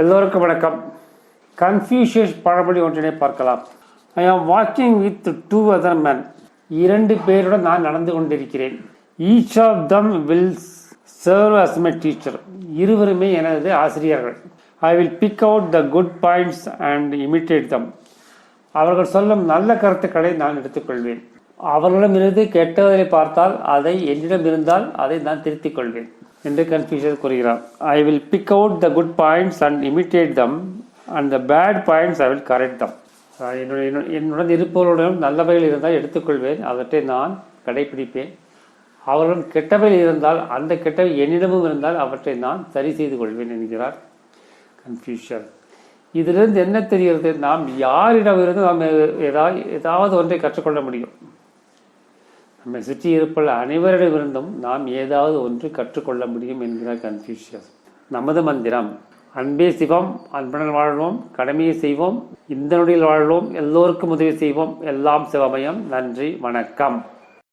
எல்லோருக்கும் வணக்கம். கன்ஃபியூஷியஸ் பழமொழி ஒன்றினை பார்க்கலாம். I am walking with two other men. 2 பேருடன் நான் நடந்து கொண்டிருக்கிறேன். Each of them will serve as my teacher. இருவருமே எனது ஆசிரியர்கள். I will pick out the good points and imitate them. அவர்கள் சொல்லும் நல்ல கருத்துக்களை நான் எடுத்துக்கொள்வேன். அவர்களிடமிருந்து கெட்டவரை பார்த்தால் அதை என்னிடம் இருந்தால் அதை நான் திருத்திக் கொள்வேன் என்று கன்ஃபியூஷியஸ் கூறுகிறார். I will pick out the good points and imitate them and the bad points I will correct them. என்னுடன் இருப்பவர்களுடன் நல்லவைகள் இருந்தால் எடுத்துக்கொள்வேன், அவற்றை நான் கடைபிடிப்பேன். அவர்களுடன் கெட்டவைகள் இருந்தால் அந்த கெட்டவை என்னிடமும் இருந்தால் அவற்றை நான் சரி செய்து கொள்வேன் என்கிறார் கன்ஃபியூஷியஸ். இதிலிருந்து என்ன தெரிகிறது? நாம் யாரிடமிருந்து நாம் ஏதாவது ஒன்றை கற்றுக்கொள்ள முடியும். நம்மை சுற்றி இருப்பவர்கள் அனைவரிடமிருந்தும் நாம் ஏதாவது ஒன்று கற்றுக்கொள்ள முடியும் என்கிறார் கன்ஃபியூஷியஸ். நமது மந்திரம்: அன்பே சிவம், அன்புடன் வாழ்வோம், கடமையை செய்வோம், இந்த நொடியில் வாழ்வோம், எல்லோருக்கும் உதவி செய்வோம், எல்லாம் சிவமயம். நன்றி, வணக்கம்.